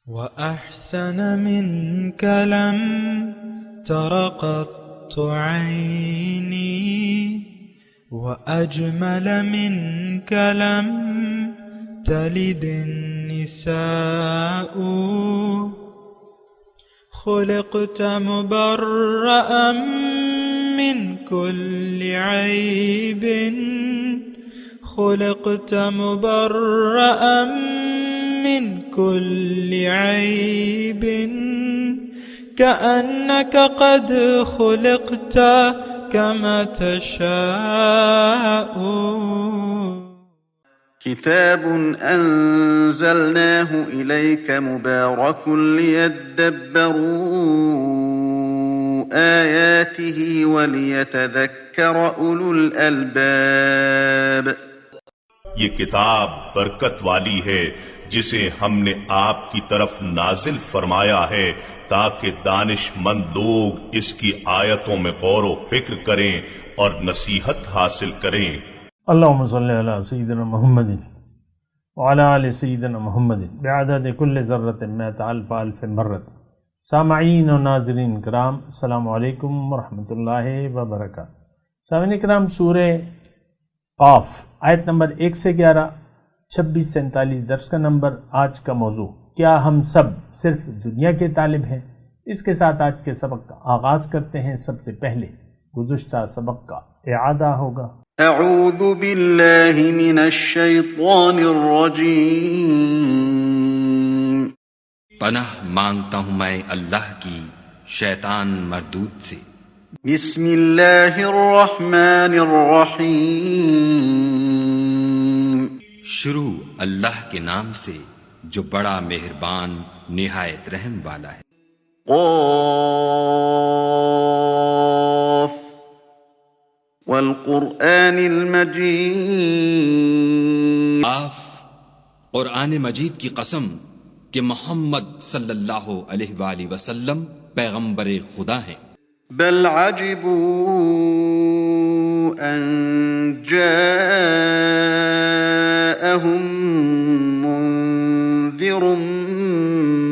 وأحسن منك لم تر قط عيني وأجمل منك لم تلد النساء خلقت مبرأ من كل عيب خلقت مبرأ من كل عيب كأنك قد خلقت كما تشاء. كتاب أنزلناه إليك مبارك ليدبروا آياته وليتذكر أولو الألباب. یہ کتاب برکت والی ہے جسے ہم نے آپ کی طرف نازل فرمایا ہے تاکہ دانش مند لوگ اس کی آیتوں میں غور و فکر کریں اور نصیحت حاصل کریں. اللہم صلی علی سیدنا محمد وعلی آل سیدنا محمد بعدد کل ذرۃ مئۃ الف الف مرۃ. سامعین و ناظرین کرام، السلام علیکم ورحمۃ اللہ وبرکاتہ. سامعین کرام، سورہ قاف آیت نمبر 1 سے 11، 26 سے 39 درس کا نمبر. آج کا موضوع، کیا ہم سب صرف دنیا کے طالب ہیں؟ اس کے ساتھ آج کے سبق کا آغاز کرتے ہیں. سب سے پہلے گزشتہ سبق کا اعادہ ہوگا. اعوذ باللہ من الشیطان الرجیم. پناہ مانگتا ہوں میں اللہ کی شیطان مردود سے. بسم اللہ الرحمن الرحیم. شروع اللہ کے نام سے جو بڑا مہربان نہایت رحم والا ہے. قاف والقرآن المجید. قاف، قرآن مجید کی قسم کہ محمد صلی اللہ علیہ وآلہ وسلم پیغمبر خدا ہیں. بل عجبوا ان جاءهم منذر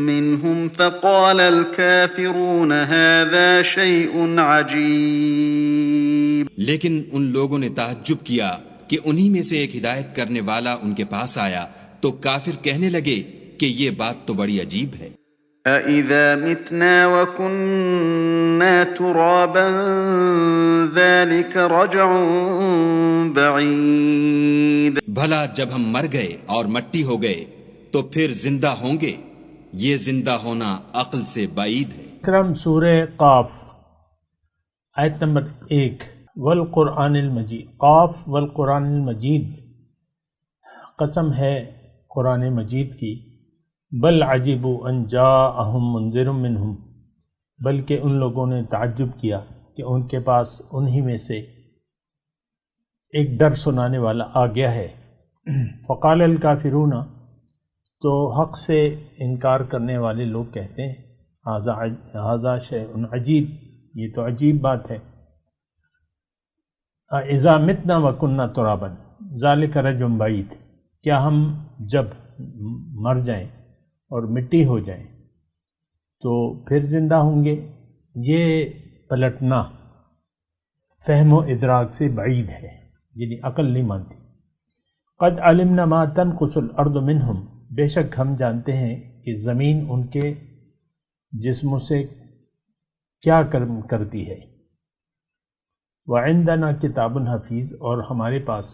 منهم فقال الكافرون هذا شيء عجيب. لیکن ان لوگوں نے تعجب کیا کہ انہی میں سے ایک ہدایت کرنے والا ان کے پاس آیا تو کافر کہنے لگے کہ یہ بات تو بڑی عجیب ہے. أَإِذَا مِتْنَا وَكُنَّا تُرَابًا ذَلِكَ رَجْعٌ بَعِيدٌ. بھلا جب ہم مر گئے اور مٹی ہو گئے تو پھر زندہ ہوں گے؟ یہ زندہ ہونا عقل سے بعید ہے. اکرم سورہ قاف آیت نمبر 1. والقرآن المجید. قاف والقرآن المجید، قسم ہے قرآن مجید کی. بل عجبوا ان جاءہم منذر منہم، بلکہ ان لوگوں نے تعجب کیا کہ ان کے پاس انہی میں سے ایک ڈر سنانے والا آ گیا ہے. فقال الکافرون، تو حق سے انکار کرنے والے لوگ کہتے ہیں ھذا شیء عجیب، یہ تو عجیب بات ہے. اذا متنا وکننا ترابا ذلک رجع بعید، کیا ہم جب مر جائیں اور مٹی ہو جائیں تو پھر زندہ ہوں گے؟ یہ پلٹنا فہم و ادراک سے بعید ہے، یعنی عقل نہیں مانتی. قد علمنا ما تنقص الارض منہم، بے شک ہم جانتے ہیں کہ زمین ان کے جسموں سے کیا کرتی ہے. وعندنا کتاب حفیظ، اور ہمارے پاس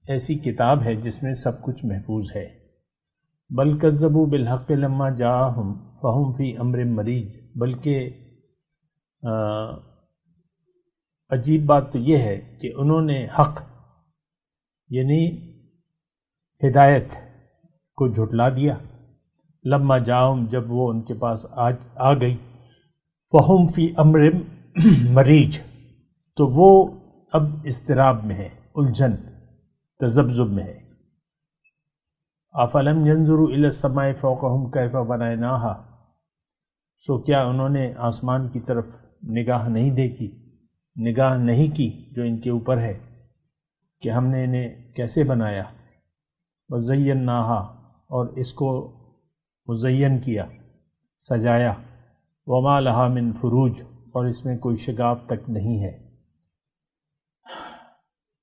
ایسی کتاب ہے جس میں سب کچھ محفوظ ہے. بل کذبوا بالحق لما جاءہم فہم فی امر مریج، بلکہ عجیب بات تو یہ ہے کہ انہوں نے حق یعنی ہدایت کو جھٹلا دیا. لما جاءہم، جب وہ ان کے پاس آ گئی. فہم فی امر مریج، تو وہ اب اضطراب میں ہے، الجھن تذبذب میں ہے. افلم ينظروا الى السماء فوقهم كيف بنيناها، سو کیا انہوں نے آسمان کی طرف نگاہ نہیں کی جو ان کے اوپر ہے کہ ہم نے انہیں کیسے بنایا. وزیناها، اور اس کو مزین کیا، سجایا، وما لہا من فروج، اور اس میں کوئی شگاف تک نہیں ہے،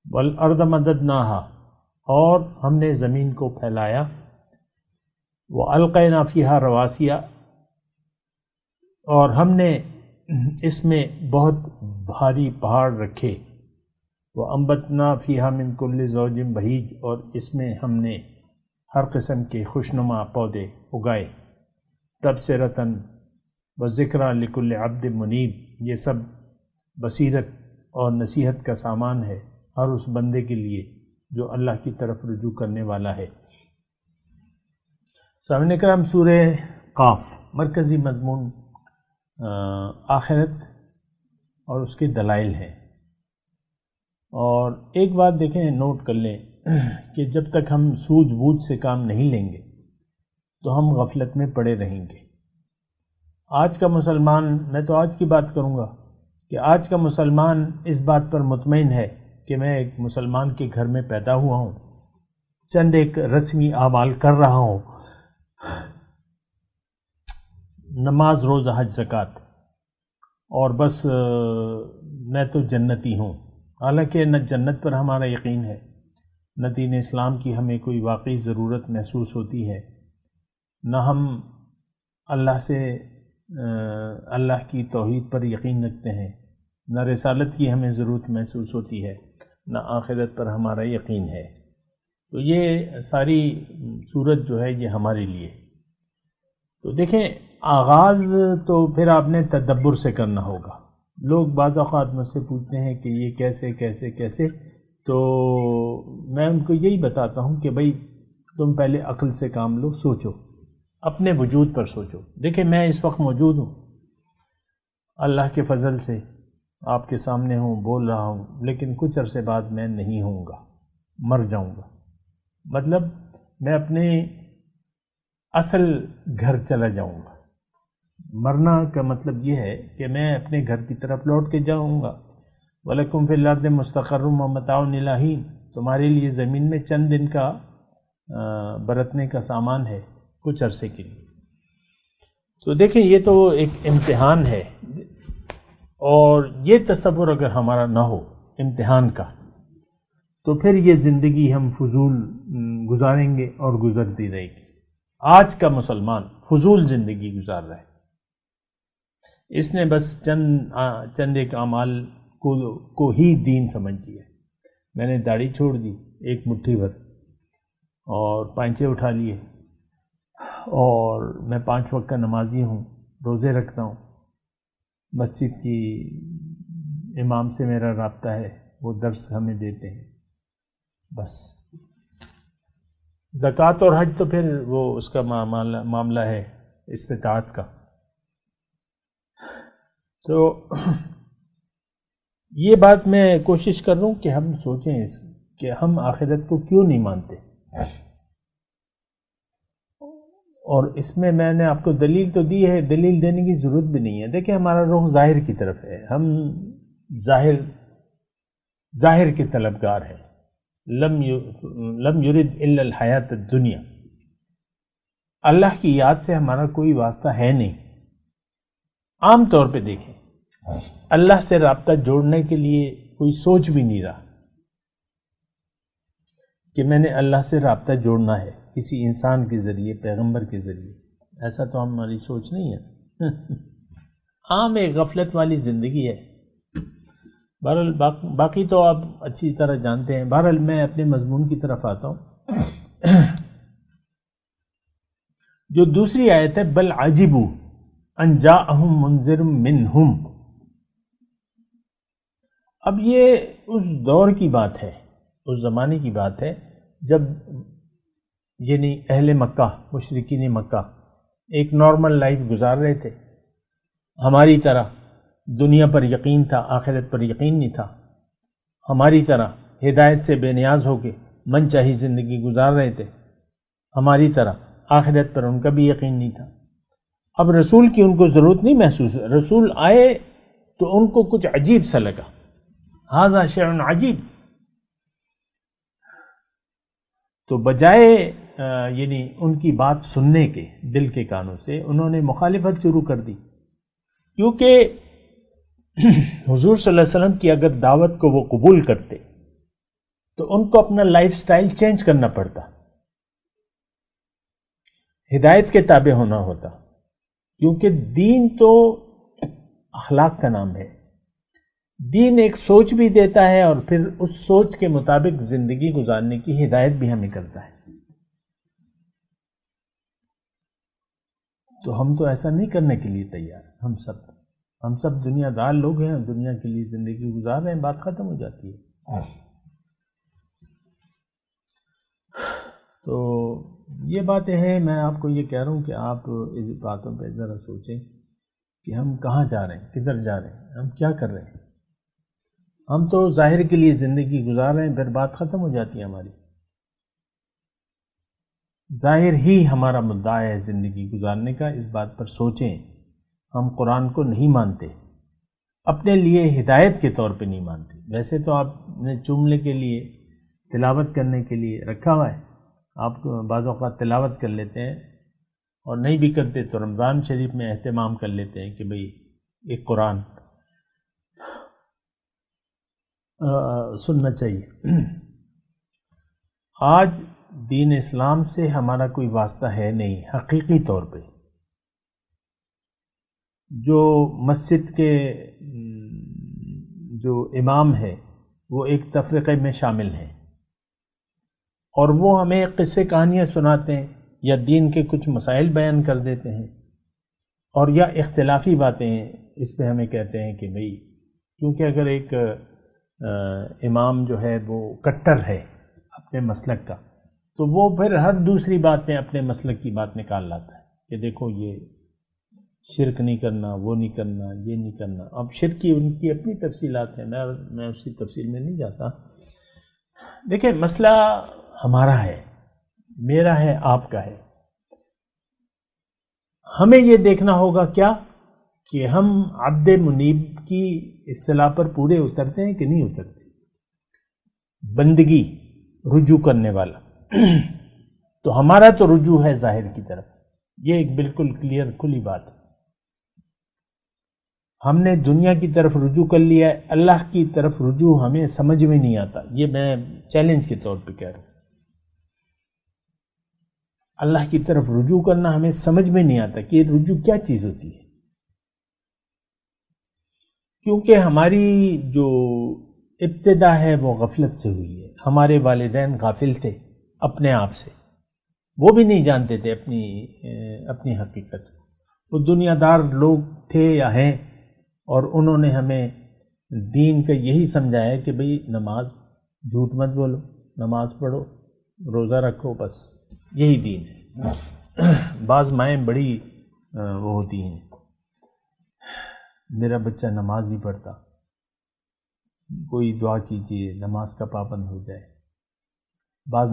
والارض مددناہا، اور ہم نے زمین کو پھیلایا، والقینا فیہا رواسیا، اور ہم نے اس میں بہت بھاری پہاڑ رکھے، وانبتنا فیہا من کل زوج بہیج، اور اس میں ہم نے ہر قسم کے خوشنما پودے اگائے، تبصرۃ وذکریٰ لکل عبد منیب، یہ سب بصیرت اور نصیحت کا سامان ہے ہر اس بندے کے لیے جو اللہ کی طرف رجوع کرنے والا ہے۔ سامعین کرام، سورہ قاف، مرکزی مضمون آخرت اور اس کے دلائل ہیں، اور ایک بات دیکھیں، نوٹ کر لیں کہ جب تک ہم سوجھ بوجھ سے کام نہیں لیں گے تو ہم غفلت میں پڑے رہیں گے۔ آج کا مسلمان، میں تو آج کی بات کروں گا کہ آج کا مسلمان اس بات پر مطمئن ہے کہ میں ایک مسلمان کے گھر میں پیدا ہوا ہوں، چند ایک رسمی اعمال کر رہا ہوں، نماز، روزہ، حج، زکوٰۃ، اور بس میں تو جنتی ہوں۔ حالانکہ نہ جنت پر ہمارا یقین ہے، نہ دین اسلام کی ہمیں کوئی واقعی ضرورت محسوس ہوتی ہے، نہ ہم اللہ کی توحید پر یقین رکھتے ہیں، نہ رسالت کی ہمیں ضرورت محسوس ہوتی ہے، نہ آخرت پر ہمارا یقین ہے۔ تو یہ ساری صورت جو ہے یہ ہمارے لیے، تو دیکھیں آغاز تو پھر آپ نے تدبر سے کرنا ہوگا۔ لوگ بعض اوقات مجھ سے پوچھتے ہیں کہ یہ کیسے، تو میں ان کو یہی بتاتا ہوں کہ بھئی تم پہلے عقل سے کام لو، سوچو، اپنے وجود پر سوچو۔ دیکھیں میں اس وقت موجود ہوں، اللہ کے فضل سے آپ کے سامنے ہوں، بول رہا ہوں، لیکن کچھ عرصے بعد میں نہیں ہوں گا، مر جاؤں گا۔ مطلب میں اپنے اصل گھر چلا جاؤں گا۔ مرنا کا مطلب یہ ہے کہ میں اپنے گھر کی طرف لوٹ کے جاؤں گا۔ وَلَكُمْ فِي الْأَرْضِ مُسْتَقَرٌّ وَمَتَاعٌ إِلَىٰ حِینٍ، تمہارے لیے زمین میں چند دن کا برتنے کا سامان ہے، کچھ عرصے کے لیے۔ تو دیکھیں یہ تو ایک امتحان ہے، اور یہ تصور اگر ہمارا نہ ہو امتحان کا تو پھر یہ زندگی ہم فضول گزاریں گے اور گزرتی رہے گی۔ آج کا مسلمان فضول زندگی گزار رہا ہے، اس نے بس چند ایک اعمال کو ہی دین سمجھ لیا۔ میں نے داڑھی چھوڑ دی ایک مٹھی بھر، اور پائنچے اٹھا لیے، اور میں 5 وقت کا نمازی ہوں، روزے رکھتا ہوں، مسجد کی امام سے میرا رابطہ ہے، وہ درس ہمیں دیتے ہیں، بس۔ زکوٰۃ اور حج تو پھر وہ اس کا معاملہ ہے استطاعت کا۔ تو یہ بات میں کوشش کر رہا ہوں کہ ہم سوچیں کہ ہم آخرت کو کیوں نہیں مانتے، اور اس میں نے آپ کو دلیل تو دی ہے، دلیل دینے کی ضرورت بھی نہیں ہے۔ دیکھیں ہمارا رخ ظاہر کی طرف ہے، ہم ظاہر کے طلبگار ہیں۔ لم یرد الا الحیات الدنیا، اللہ کی یاد سے ہمارا کوئی واسطہ ہے نہیں۔ عام طور پہ دیکھیں اللہ سے رابطہ جوڑنے کے لیے کوئی سوچ بھی نہیں رہا کہ میں نے اللہ سے رابطہ جوڑنا ہے کسی انسان کے ذریعے، پیغمبر کے ذریعے، ایسا تو ہماری سوچ نہیں ہے۔ عام ایک غفلت والی زندگی ہے۔ بہرحال باقی تو آپ اچھی طرح جانتے ہیں۔ بہرحال میں اپنے مضمون کی طرف آتا ہوں، جو دوسری آیت ہے، بل عجبوا ان جاءہم منذر منہم۔ اب یہ اس دور کی بات ہے، اس زمانے کی بات ہے جب یعنی اہل مکہ، مشرکین مکہ ایک نارمل لائف گزار رہے تھے، ہماری طرح دنیا پر یقین تھا، آخرت پر یقین نہیں تھا، ہماری طرح ہدایت سے بے نیاز ہو کے من چاہی زندگی گزار رہے تھے، ہماری طرح آخرت پر ان کا بھی یقین نہیں تھا۔ اب رسول کی ان کو ضرورت نہیں محسوس، رسول آئے تو ان کو کچھ عجیب سا لگا، ھذا شیء عجیب۔ تو بجائے یعنی ان کی بات سننے کے دل کے کانوں سے انہوں نے مخالفت شروع کر دی، کیونکہ حضور صلی اللہ علیہ وسلم کی اگر دعوت کو وہ قبول کرتے تو ان کو اپنا لائف سٹائل چینج کرنا پڑتا، ہدایت کے تابع ہونا ہوتا، کیونکہ دین تو اخلاق کا نام ہے۔ دین ایک سوچ بھی دیتا ہے اور پھر اس سوچ کے مطابق زندگی گزارنے کی ہدایت بھی ہمیں کرتا ہے۔ تو ہم تو ایسا نہیں کرنے کے لیے تیار، ہم سب دنیا دار لوگ ہیں، دنیا کے لیے زندگی گزار رہے ہیں، بات ختم ہو جاتی ہے۔ تو یہ باتیں ہیں، میں آپ کو یہ کہہ رہا ہوں کہ آپ اس باتوں پہ ذرا سوچیں کہ ہم کہاں جا رہے ہیں، کدھر جا رہے ہیں، ہم کیا کر رہے ہیں۔ ہم تو ظاہر کے لیے زندگی گزار رہے ہیں، پھر بات ختم ہو جاتی ہے ہماری۔ ظاہر ہی ہمارا مدعا ہے زندگی گزارنے کا، اس بات پر سوچیں۔ ہم قرآن کو نہیں مانتے، اپنے لیے ہدایت کے طور پہ نہیں مانتے۔ ویسے تو آپ نے چومنے کے لیے، تلاوت کرنے کے لیے رکھا ہوا ہے، آپ بعض اوقات تلاوت کر لیتے ہیں، اور نہیں بھی کرتے تو رمضان شریف میں اہتمام کر لیتے ہیں کہ بھئی ایک قرآن سننا چاہیے۔ آج دین اسلام سے ہمارا کوئی واسطہ ہے نہیں حقیقی طور پہ۔ جو مسجد کے جو امام ہے وہ ایک تفریقے میں شامل ہیں، اور وہ ہمیں قصے کہانیاں سناتے ہیں یا دین کے کچھ مسائل بیان کر دیتے ہیں، اور یا اختلافی باتیں اس پہ ہمیں کہتے ہیں کہ بھئی کیونکہ اگر ایک امام جو ہے وہ کٹر ہے اپنے مسلک کا، تو وہ پھر ہر دوسری بات میں اپنے مسلک کی بات نکال لاتا ہے کہ دیکھو یہ شرک نہیں کرنا، وہ نہیں کرنا، یہ نہیں کرنا۔ اب شرک کی ان کی اپنی تفصیلات ہیں، میں اس کی تفصیل میں نہیں جاتا۔ دیکھیں مسئلہ ہمارا ہے، میرا ہے، آپ کا ہے۔ ہمیں یہ دیکھنا ہوگا کیا کہ ہم عبد منیب کی اصطلاح پر پورے اترتے ہیں کہ نہیں اترتے۔ بندگی، رجوع کرنے والا، تو ہمارا تو رجوع ہے ظاہر کی طرف، یہ ایک بالکل کلیئر کھلی بات ہے۔ ہم نے دنیا کی طرف رجوع کر لیا ہے، اللہ کی طرف رجوع ہمیں سمجھ میں نہیں آتا، یہ میں چیلنج کے طور پہ کہہ رہا ہوں۔ اللہ کی طرف رجوع کرنا ہمیں سمجھ میں نہیں آتا کہ یہ رجوع کیا چیز ہوتی ہے، کیونکہ ہماری جو ابتدا ہے وہ غفلت سے ہوئی ہے۔ ہمارے والدین غافل تھے اپنے آپ سے، وہ بھی نہیں جانتے تھے اپنی حقیقت۔ وہ دنیا دار لوگ تھے یا ہیں، اور انہوں نے ہمیں دین کا یہی سمجھایا کہ بھئی نماز، جھوٹ مت بولو، نماز پڑھو، روزہ رکھو، بس یہی دین ہے۔ بعض مائیں بڑی وہ ہوتی ہیں، میرا بچہ نماز نہیں پڑھتا، کوئی دعا کیجیے نماز کا پابند ہو جائے۔ بعض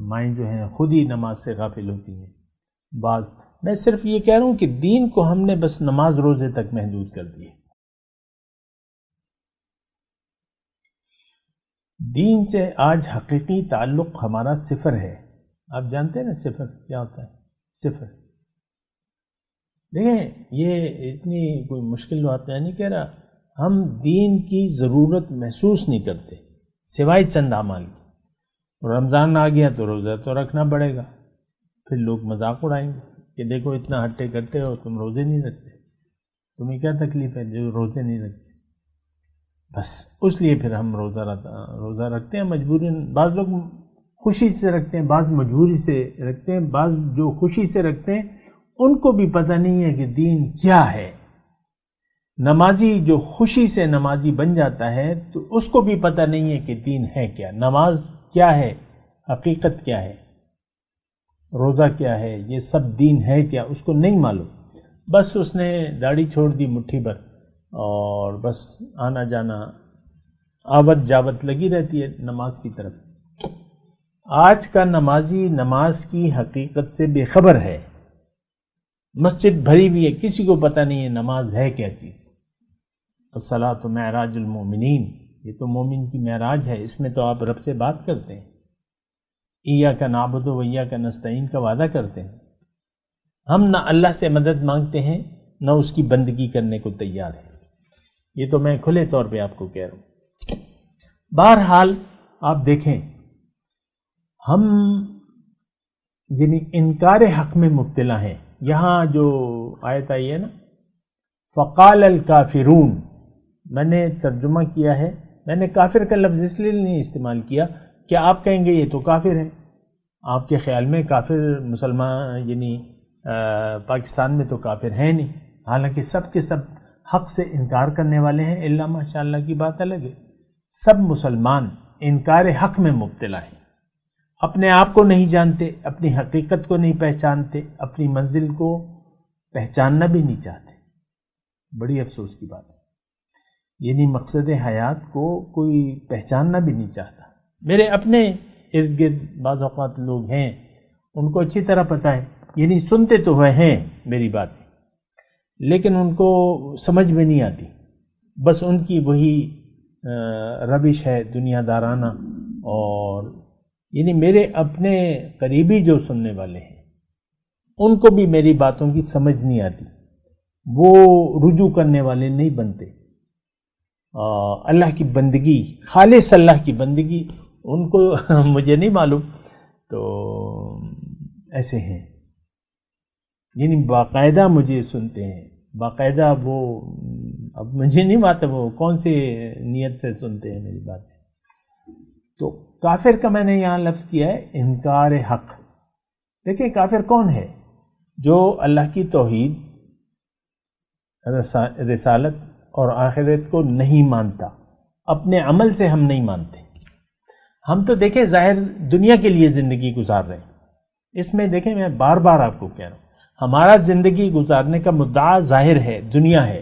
مائیں جو ہیں خود ہی نماز سے غافل ہوتی ہیں۔ بعض، میں صرف یہ کہہ رہا ہوں کہ دین کو ہم نے بس نماز روزے تک محدود کر دی ہے۔ دین سے آج حقیقی تعلق ہمارا صفر ہے۔ آپ جانتے ہیں نا صفر کیا ہوتا ہے؟ صفر، دیکھیں یہ اتنی کوئی مشکل بات میں نہیں کہہ رہا، ہم دین کی ضرورت محسوس نہیں کرتے سوائے چند اعمال کی۔ رمضان آ گیا تو روزہ تو رکھنا پڑے گا، پھر لوگ مذاق اڑائیں گے کہ دیکھو اتنا ہٹے کرتے ہو، تم روزے نہیں رکھتے، تمہیں کیا تکلیف ہے جو روزے نہیں رکھتے؟ بس اس لیے پھر ہم روزہ رکھتے ہیں مجبوراً۔ بعض لوگ خوشی سے رکھتے ہیں، بعض مجبوری سے رکھتے ہیں، بعض جو خوشی سے رکھتے ہیں ان کو بھی پتہ نہیں ہے کہ دین کیا ہے۔ نمازی جو خوشی سے نمازی بن جاتا ہے تو اس کو بھی پتہ نہیں ہے کہ دین ہے کیا، نماز کیا ہے، حقیقت کیا ہے، روزہ کیا ہے، یہ سب دین ہے کیا، اس کو نہیں معلوم۔ بس اس نے داڑھی چھوڑ دی مٹھی بھر، اور بس آنا جانا آوت جاوت لگی رہتی ہے نماز کی طرف۔ آج کا نمازی نماز کی حقیقت سے بے خبر ہے، مسجد بھری ہوئی ہے، کسی کو پتہ نہیں ہے نماز ہے کیا چیز۔ الصلاۃ معراج المومنین، یہ تو مومن کی معراج ہے، اس میں تو آپ رب سے بات کرتے ہیں۔ ایاک نعبد و ایاک نستعین کا وعدہ کرتے ہیں، ہم نہ اللہ سے مدد مانگتے ہیں نہ اس کی بندگی کرنے کو تیار ہیں۔ یہ تو میں کھلے طور پہ آپ کو کہہ رہا ہوں۔ بہرحال آپ دیکھیں، ہم یعنی انکار حق میں مبتلا ہیں۔ یہاں جو آیت آئی ہے نا، فقال الکافرون، میں نے ترجمہ کیا ہے، میں نے کافر کا لفظ اس لیے نہیں استعمال کیا کہ آپ کہیں گے یہ تو کافر ہے، آپ کے خیال میں کافر مسلمان یعنی پاکستان میں تو کافر ہیں نہیں، حالانکہ سب کے سب حق سے انکار کرنے والے ہیں، الا ماشاء اللہ کی بات الگ ہے۔ سب مسلمان انکار حق میں مبتلا ہیں، اپنے آپ کو نہیں جانتے، اپنی حقیقت کو نہیں پہچانتے، اپنی منزل کو پہچاننا بھی نہیں چاہتے۔ بڑی افسوس کی بات ہے، یعنی مقصد حیات کو کوئی پہچاننا بھی نہیں چاہتا۔ میرے اپنے ارد گرد بعض اوقات لوگ ہیں، ان کو اچھی طرح پتہ ہے، یعنی سنتے تو وہ ہیں میری بات، لیکن ان کو سمجھ میں نہیں آتی، بس ان کی وہی روش ہے دنیا دارانہ، اور یعنی میرے اپنے قریبی جو سننے والے ہیں ان کو بھی میری باتوں کی سمجھ نہیں آتی، وہ رجوع کرنے والے نہیں بنتے۔ اللہ کی بندگی، خالص اللہ کی بندگی ان کو مجھے نہیں معلوم، تو ایسے ہیں، یعنی باقاعدہ مجھے سنتے ہیں، باقاعدہ وہ، اب مجھے نہیں معلوم وہ کون سی نیت سے سنتے ہیں میری بات۔ تو کافر کا میں نے یہاں لفظ کیا ہے انکار حق۔ دیکھیں کافر کون ہے؟ جو اللہ کی توحید، رسالت اور آخرت کو نہیں مانتا، اپنے عمل سے ہم نہیں مانتے۔ ہم تو دیکھیں ظاہر دنیا کے لیے زندگی گزار رہے ہیں، اس میں دیکھیں میں بار بار آپ کو کہہ رہا ہوں، ہمارا زندگی گزارنے کا مدعا ظاہر ہے، دنیا ہے،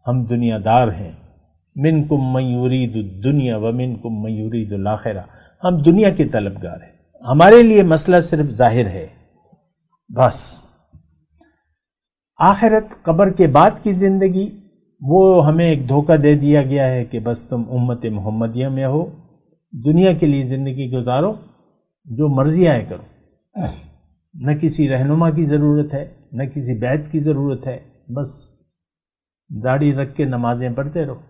ہم دنیا دار ہیں۔ منکم من یرید الدنیا ومنکم من یرید الآخرہ، ہم دنیا کے طلبگار ہیں، ہمارے لیے مسئلہ صرف ظاہر ہے بس۔ آخرت، قبر کے بعد کی زندگی، وہ ہمیں ایک دھوکہ دے دیا گیا ہے کہ بس تم امت محمدیہ میں ہو، دنیا کے لیے زندگی گزارو، جو مرضی آئے کرو، نہ کسی رہنما کی ضرورت ہے، نہ کسی بیعت کی ضرورت ہے، بس داڑھی رکھ کے نمازیں پڑھتے رہو۔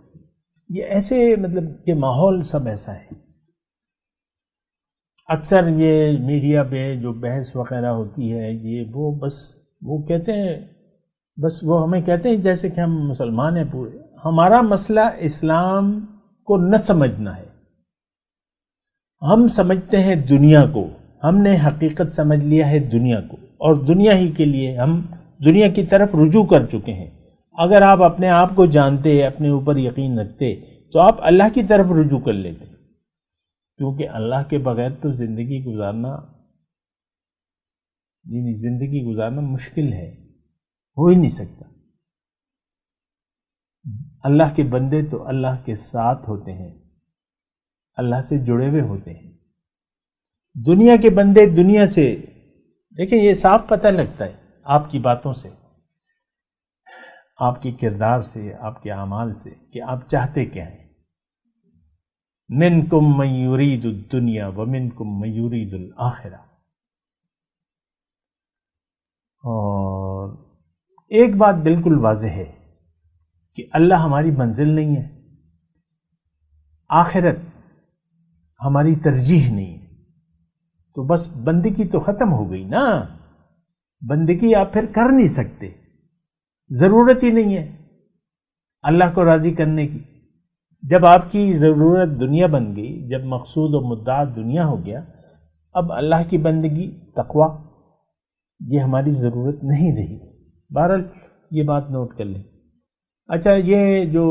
یہ ایسے مطلب یہ ماحول سب ایسا ہے۔ اکثر یہ میڈیا پہ جو بحث وغیرہ ہوتی ہے، یہ وہ بس وہ کہتے ہیں، بس وہ ہمیں کہتے ہیں جیسے کہ ہم مسلمان ہیں پورے۔ ہمارا مسئلہ اسلام کو نہ سمجھنا ہے، ہم سمجھتے ہیں دنیا کو، ہم نے حقیقت سمجھ لیا ہے دنیا کو، اور دنیا ہی کے لیے ہم دنیا کی طرف رجوع کر چکے ہیں۔ اگر آپ اپنے آپ کو جانتے، اپنے اوپر یقین رکھتے، تو آپ اللہ کی طرف رجوع کر لیتے، کیونکہ اللہ کے بغیر تو زندگی گزارنا، یعنی زندگی گزارنا مشکل ہے، ہو ہی نہیں سکتا۔ اللہ کے بندے تو اللہ کے ساتھ ہوتے ہیں، اللہ سے جڑے ہوئے ہوتے ہیں۔ دنیا کے بندے دنیا سے، دیکھیں یہ صاف پتہ لگتا ہے آپ کی باتوں سے، آپ کے کردار سے، آپ کے اعمال سے، کہ آپ چاہتے کیا ہیں۔ منکم من یرید الدنیا ومنکم من یرید الآخرہ۔ اور ایک بات بالکل واضح ہے کہ اللہ ہماری منزل نہیں ہے، آخرت ہماری ترجیح نہیں ہے، تو بس بندگی تو ختم ہو گئی نا، بندگی آپ پھر کر نہیں سکتے، ضرورت ہی نہیں ہے اللہ کو راضی کرنے کی۔ جب آپ کی ضرورت دنیا بن گئی، جب مقصود و مدعا دنیا ہو گیا، اب اللہ کی بندگی، تقوی، یہ ہماری ضرورت نہیں رہی۔ بہرحال یہ بات نوٹ کر لیں۔ اچھا، یہ جو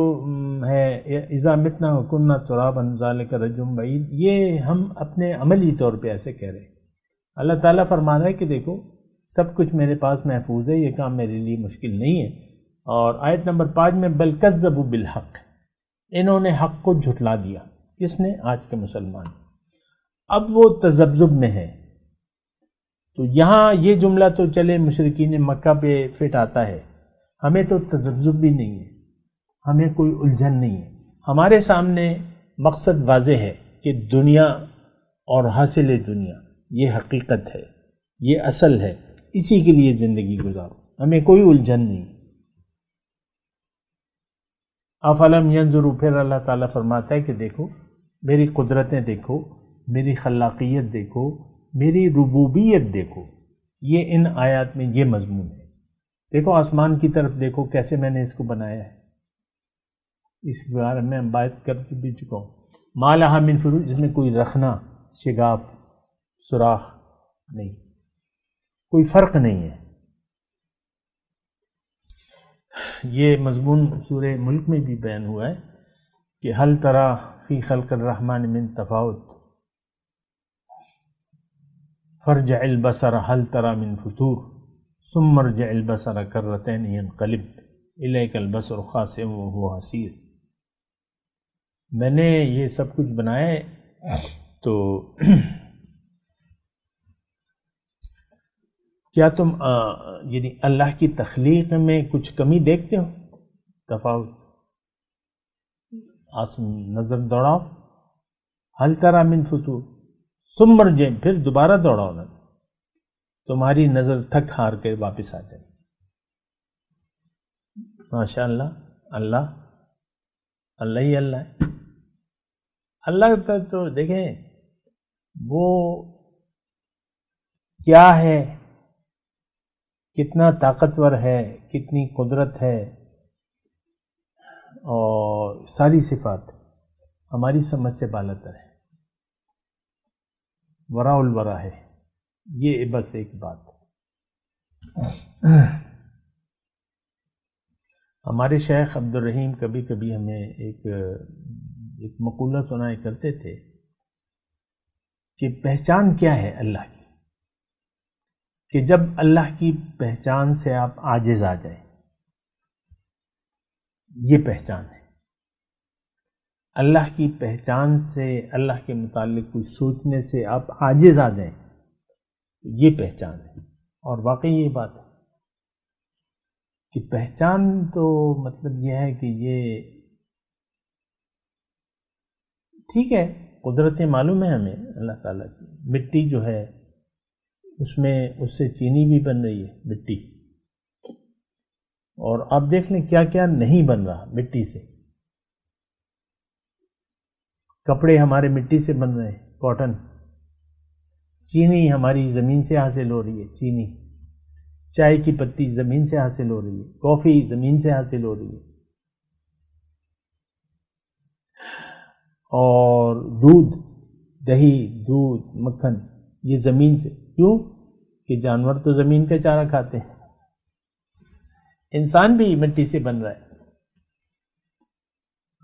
ہے اذا متنا وکنا ترابا ذالک رجم بعید، یہ ہم اپنے عملی طور پہ ایسے کہہ رہے ہیں۔ اللہ تعالیٰ فرما رہا ہے کہ دیکھو سب کچھ میرے پاس محفوظ ہے، یہ کام میرے لیے مشکل نہیں ہے۔ اور آیت نمبر 5 میں بل کذبوا بالحق، انہوں نے حق کو جھٹلا دیا۔ کس نے؟ آج کے مسلمان۔ اب وہ تذبذب میں ہے، تو یہاں یہ جملہ تو چلے مشرکین مکہ پہ فٹ آتا ہے، ہمیں تو تذبذب بھی نہیں ہے، ہمیں کوئی الجھن نہیں ہے۔ ہمارے سامنے مقصد واضح ہے کہ دنیا اور حاصل دنیا، یہ حقیقت ہے، یہ اصل ہے، اسی کے لیے زندگی گزارو، ہمیں کوئی الجھن نہیں۔ افلم ینظروا، پھر اللہ تعالیٰ فرماتا ہے کہ دیکھو میری قدرتیں، دیکھو میری خلاقیت، دیکھو میری ربوبیت، دیکھو، یہ ان آیات میں یہ مضمون ہے۔ دیکھو آسمان کی طرف دیکھو کیسے میں نے اس کو بنایا ہے، اس کے بارے میں بات کر بھی چکا ہوں۔ ما لہا من فروج، اس میں کوئی رخنا، شگاف، سوراخ نہیں، کوئی فرق نہیں ہے۔ یہ مضمون سورہ ملک میں بھی بیان ہوا ہے کہ هل ترى فی خلق الرحمن من تفاوت فارجع البصر هل ترى من فطور ثم ارجع البصر کرتین ينقلب الیک البصر خاسئ وهو حسیر۔ میں نے یہ سب کچھ بنایا ہے تو کیا تم یعنی اللہ کی تخلیق میں کچھ کمی دیکھتے ہو؟ تفاوت، نظر دوڑاؤ، هل ترى من فطور ثم ارجع، پھر دوبارہ دوڑاؤ نظر، تمہاری نظر تھک ہار کے واپس آ جائے۔ ماشاء اللہ، اللہ اللہ ہی اللہ ہے۔ اللہ کا تو دیکھیں وہ کیا ہے، کتنا طاقتور ہے، کتنی قدرت ہے، اور ساری صفات ہماری سمجھ سے بالاتر ہے، وراء الورا ہے۔ یہ بس ایک بات۔ ہمارے شیخ عبد الرحیم کبھی کبھی ہمیں ایک مقولہ سنایا کرتے تھے کہ پہچان کیا ہے اللہ کی، کہ جب اللہ کی پہچان سے آپ عاجز آ جائیں، یہ پہچان ہے۔ اللہ کی پہچان سے، اللہ کے متعلق کچھ سوچنے سے آپ عاجز آ جائیں، یہ پہچان ہے۔ اور واقعی یہ بات ہے کہ پہچان تو مطلب یہ ہے کہ یہ ٹھیک ہے، قدرتیں معلوم ہے ہمیں اللہ تعالیٰ کی۔ مٹی جو ہے اس میں اس سے چینی بھی بن رہی ہے، مٹی، اور آپ دیکھ لیں کیا کیا نہیں بن رہا مٹی سے۔ کپڑے ہمارے مٹی سے بن رہے ہیں، کاٹن۔ چینی ہماری زمین سے حاصل ہو رہی ہے، چینی۔ چائے کی پتی زمین سے حاصل ہو رہی ہے، کافی زمین سے حاصل ہو رہی ہے، اور دودھ، دہی، دودھ، مکھن، یہ زمین سے۔ کیوں؟ کہ جانور تو زمین کا چارہ کھاتے ہیں، انسان بھی مٹی سے بن رہا ہے۔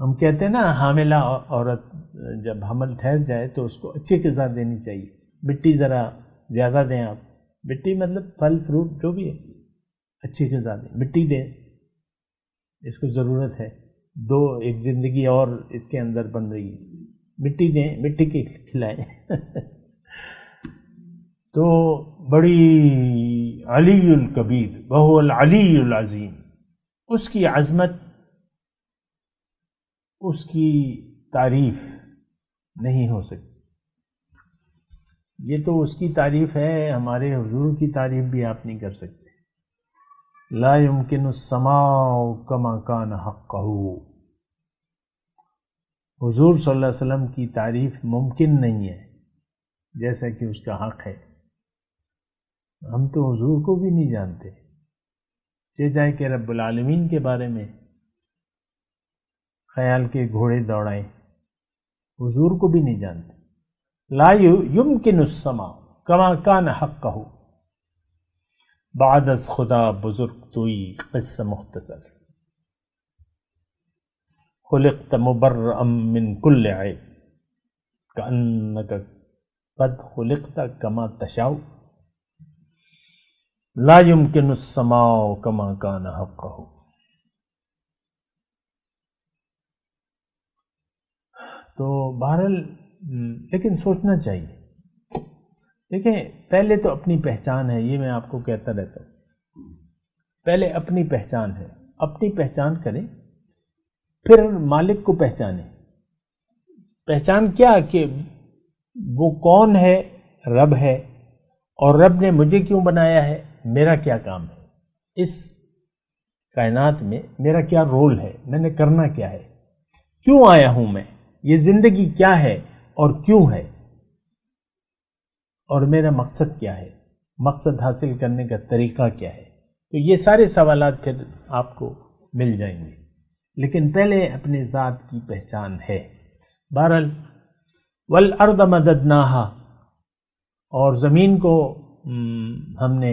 ہم کہتے ہیں نا حاملہ عورت جب حمل ٹھہر جائے تو اس کو اچھی غذا دینی چاہیے، مٹی ذرا زیادہ دیں آپ، مٹی مطلب پھل فروٹ جو بھی ہے، اچھی غذا دیں، مٹی دیں، اس کو ضرورت ہے، دو ایک زندگی اور اس کے اندر بن رہی ہے، مٹی دیں، مٹی کی کھلائیں۔ تو بڑی علی الکبیر وہو العلی العظیم، اس کی عظمت، اس کی تعریف نہیں ہو سکتی۔ یہ تو اس کی تعریف ہے، ہمارے حضور کی تعریف بھی آپ نہیں کر سکتے۔ لا يمکن السماع کما کان حقہ، حضور صلی اللہ علیہ وسلم کی تعریف ممکن نہیں ہے جیسا کہ اس کا حق ہے۔ ہم تو حضور کو بھی نہیں جانتے، چاہے کہ رب العالمین کے بارے میں خیال کے گھوڑے دوڑائیں، حضور کو بھی نہیں جانتے۔ لا یمکن السماع کما کان حقہ، بعد از خدا بزرگ توئی قصہ مختصر، خلقت مبرئا من کل عیب کأنک قد خلقت کما تشاء، لا یمکن السماع کما کان حقہ۔ تو بہرحال لیکن سوچنا چاہیے۔ دیکھیں پہلے تو اپنی پہچان ہے، یہ میں آپ کو کہتا رہتا ہوں، پہلے اپنی پہچان ہے، اپنی پہچان کریں، پھر مالک کو پہچانیں۔ پہچان کیا کہ وہ کون ہے؟ رب ہے، اور رب نے مجھے کیوں بنایا ہے، میرا کیا کام ہے اس کائنات میں، میرا کیا رول ہے، میں نے کرنا کیا ہے، کیوں آیا ہوں میں، یہ زندگی کیا ہے اور کیوں ہے، اور میرا مقصد کیا ہے، مقصد حاصل کرنے کا طریقہ کیا ہے. تو یہ سارے سوالات پھر آپ کو مل جائیں گے، لیکن پہلے اپنے ذات کی پہچان ہے. بہرحال والارض مددناہا، اور زمین کو ہم نے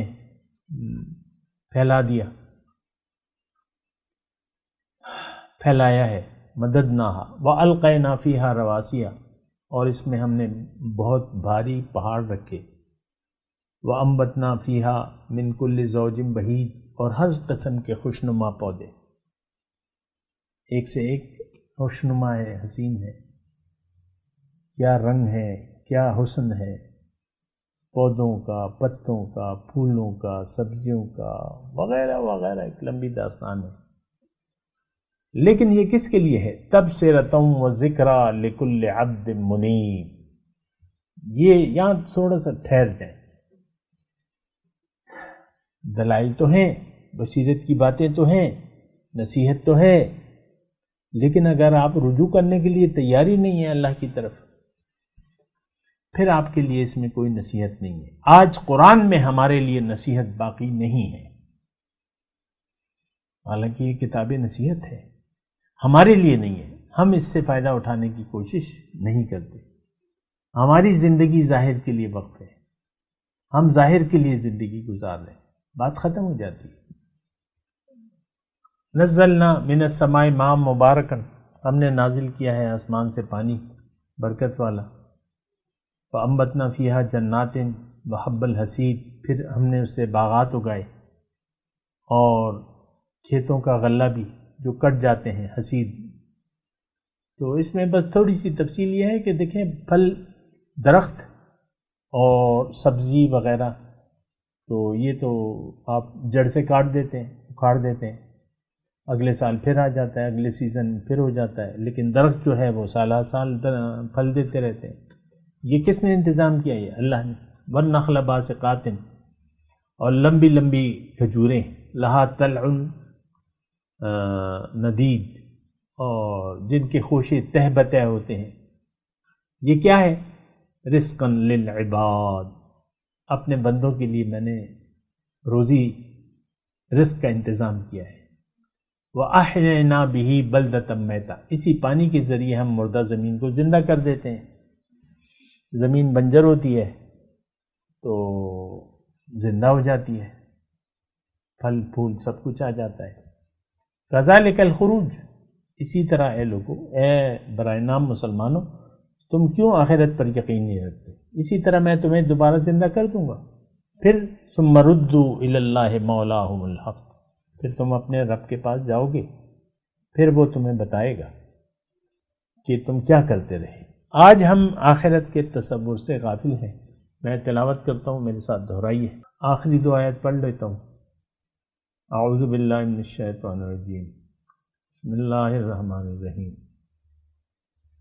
پھیلایا ہے، مددناہا والقینا فیہا رواسیہ، اور اس میں ہم نے بہت بھاری پہاڑ رکھے، وانبتنا فیہا من کل زوج بہیج، اور ہر قسم کے خوشنما پودے، ایک سے ایک خوشنما ہے، حسین ہے، کیا رنگ ہے، کیا حسن ہے، پودوں کا، پتوں کا، پھولوں کا، سبزیوں کا، وغیرہ وغیرہ، ایک لمبی داستان ہے. لیکن یہ کس کے لیے ہے؟ تبصرۃ و ذکریٰ لکل عبد منیب. یہ یہاں تھوڑا سا ٹھہر جائیں. دلائل تو ہیں، بصیرت کی باتیں تو ہیں، نصیحت تو ہے، لیکن اگر آپ رجوع کرنے کے لیے تیاری نہیں ہے اللہ کی طرف، پھر آپ کے لیے اس میں کوئی نصیحت نہیں ہے. آج قرآن میں ہمارے لیے نصیحت باقی نہیں ہے، حالانکہ یہ کتاب نصیحت ہے، ہمارے لیے نہیں ہے. ہم اس سے فائدہ اٹھانے کی کوشش نہیں کرتے. ہماری زندگی ظاہر کے لیے وقف ہے، ہم ظاہر کے لیے زندگی گزار رہے ہیں، بات ختم ہو جاتی ہے. نزلنا من السماء ماء مبارکن، ہم نے نازل کیا ہے آسمان سے پانی برکت والا. فانبتنا فیہا جنات وحب الحصید، پھر ہم نے اس سے باغات اگائے اور کھیتوں کا غلہ بھی جو کٹ جاتے ہیں، حصید. تو اس میں بس تھوڑی سی تفصیل یہ ہے کہ دیکھیں پھل، درخت اور سبزی وغیرہ، تو یہ تو آپ جڑ سے کاٹ دیتے ہیں، اکھاڑ دیتے ہیں، اگلے سال پھر آ جاتا ہے، اگلے سیزن پھر ہو جاتا ہے. لیکن درخت جو ہے وہ سالہ سال پھل دیتے رہتے ہیں. یہ کس نے انتظام کیا؟ یہ اللہ نے. والنخل باسقات، اور لمبی لمبی کھجوریں، لہا طلع ندید، اور جن کے خوشے تہ بتہ ہوتے ہیں. یہ کیا ہے؟ رزقا للعباد، اپنے بندوں کے لیے میں نے روزی رزق کا انتظام کیا ہے. وَأَحْيَيْنَا بِهِ بَلْدَةً مَيْتًا، اسی پانی کے ذریعے ہم مردہ زمین کو زندہ کر دیتے ہیں. زمین بنجر ہوتی ہے تو زندہ ہو جاتی ہے، پھل پھول سب کچھ آ جاتا ہے. کذالک الخروج، اسی طرح اے لوگو، اے برائے نام مسلمانوں، تم کیوں آخرت پر یقین نہیں رکھتے؟ اسی طرح میں تمہیں دوبارہ زندہ کر دوں گا. پھر ثم ردوا الی اللہ مولاہم الحق، پھر تم اپنے رب کے پاس جاؤ گے، پھر وہ تمہیں بتائے گا کہ تم کیا کرتے رہے. آج ہم آخرت کے تصور سے غافل ہیں. میں تلاوت کرتا ہوں، میرے ساتھ دہرائیے. آخری دو آیت پڑھ لیتا ہوں. اعوذ باللہ من الشیطان الرجیم، بسم اللہ الرحمن الرحیم.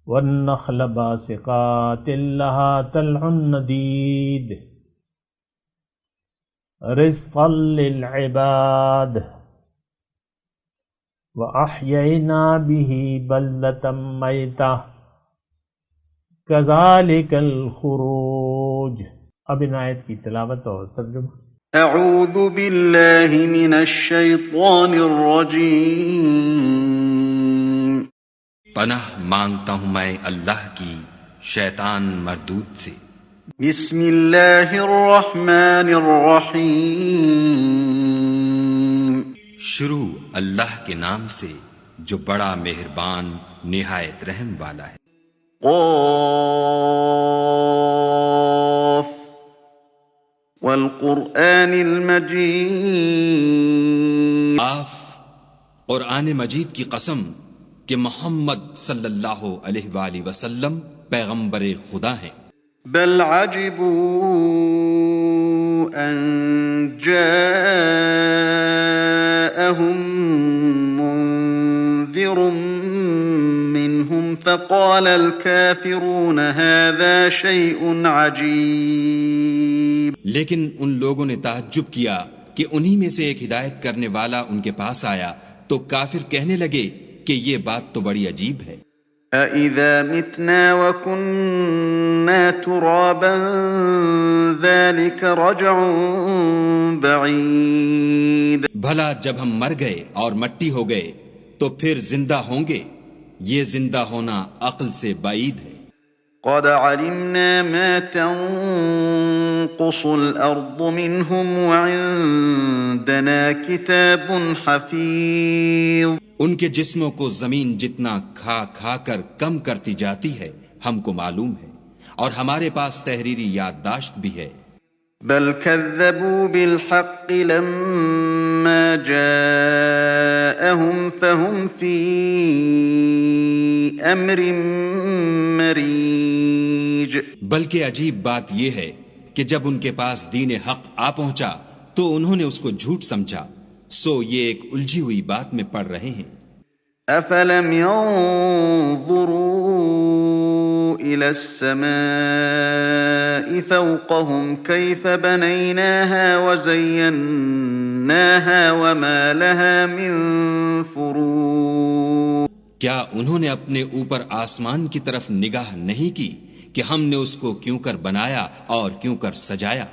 والنخل باسقات لہا طلع ندید رزقا للعباد وَأَحْيَيْنَا بِهِ بَلْدَةً مَيْتًا كَذَلِكَ الْخُرُوجُ. اب ان آیت کی تلاوت اور ترجمہ. اعوذ باللہ من الشیطان الرجیم. پناہ مانگتا ہوں میں اللہ کی شیطان مردود سے. بسم اللہ الرحمن الرحیم. شروع اللہ کے نام سے جو بڑا مہربان نہایت رحم والا ہے. قاف والقرآن المجید. قاف، قرآن مجید کی قسم کہ محمد صلی اللہ علیہ وآلہ وسلم پیغمبر خدا ہیں. بل عجبوا ان جاءهم منذر منهم فقال قال الكافرون هذا شيء عجيب. لیکن ان لوگوں نے تعجب کیا کہ انہی میں سے ایک ہدایت کرنے والا ان کے پاس آیا تو کافر کہنے لگے کہ یہ بات تو بڑی عجیب ہے. أَإِذَا مِتْنَا وَكُنَّا تُرَابًا ذَلِكَ رَجْعٌ بَعِيدٌ. بھلا جب ہم مر گئے اور مٹی ہو گئے تو پھر زندہ ہوں گے؟ یہ زندہ ہونا عقل سے بعید ہے. قَدْ عَلِمْنَا مَا تَنقُصُ الْأَرْضُ مِنْهُمْ وَعِندَنَا كِتَابٌ حَفِيظٌ. ان کے جسموں کو زمین جتنا کھا کھا کر کم کرتی جاتی ہے ہم کو معلوم ہے، اور ہمارے پاس تحریری یادداشت بھی ہے. بل كذبوا بالحق لما جاءهم فهم في امر مريج. بلکہ عجیب بات یہ ہے کہ جب ان کے پاس دین حق آ پہنچا تو انہوں نے اس کو جھوٹ سمجھا، سو یہ ایک الجھی ہوئی بات میں پڑ رہے ہیں. افلم ينظروا الى السماء فوقهم كيف بنيناها وزيناها وما لها من فروج. کیا انہوں نے اپنے اوپر آسمان کی طرف نگاہ نہیں کی کہ ہم نے اس کو کیوں کر بنایا اور کیوں کر سجایا،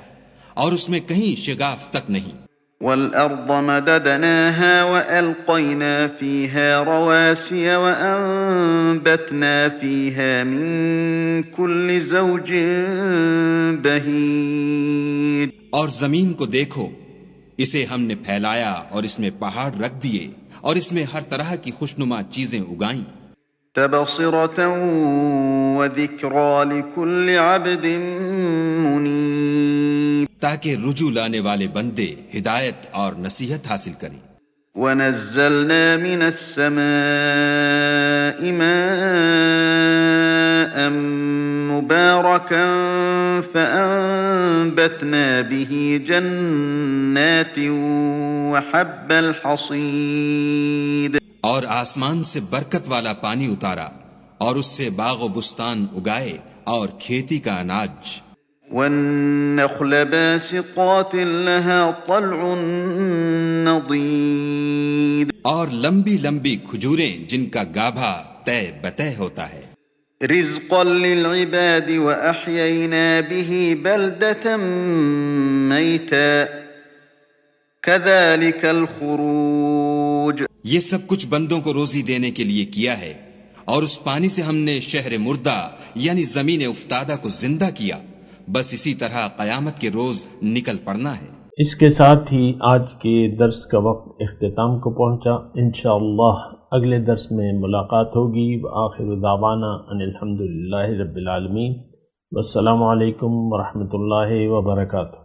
اور اس میں کہیں شگاف تک نہیں. والأرض مددناها وألقينا فيها رواسي وأنبتنا فيها من كل زوج بهيج. اور زمین کو دیکھو، اسے ہم نے پھیلایا اور اس میں پہاڑ رکھ دیے اور اس میں ہر طرح کی خوشنما چیزیں اگائیں. تبصرة وذكرى لكل عبد منيب. تاکہ رجوع لانے والے بندے ہدایت اور نصیحت حاصل کریں. وَنَزَّلْنَا مِنَ السَّمَاءِ مَاءً مُبَارَكًا فَأَنبَتْنَا بِهِ جَنَّاتٍ وَحَبَّ الْحَصِيدِ. اور آسمان سے برکت والا پانی اتارا اور اس سے باغ و بستان اگائے اور کھیتی کا اناج. والنخل باسقات لها طلع نضيد. اور لمبی لمبی کھجوریں جن کا گابھا طے بطے ہوتا ہے. رزقا للعباد وأحيينا به بلدة ميتا كذلك الخروج. یہ سب کچھ بندوں کو روزی دینے کے لیے کیا ہے، اور اس پانی سے ہم نے شہر مردہ یعنی زمین افتادہ کو زندہ کیا. بس اسی طرح قیامت کے روز نکل پڑنا ہے. اس کے ساتھ ہی آج کے درس کا وقت اختتام کو پہنچا. انشاءاللہ اگلے درس میں ملاقات ہوگی. وآخر دعوانا ان الحمدللہ رب العالمین. والسلام علیکم ورحمۃ اللہ وبرکاتہ.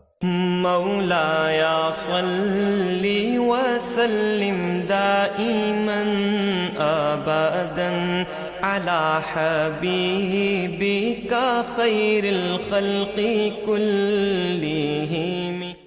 مولایا صلی وسلم دائما ابدا على حبيبك خير الخلق كلهم.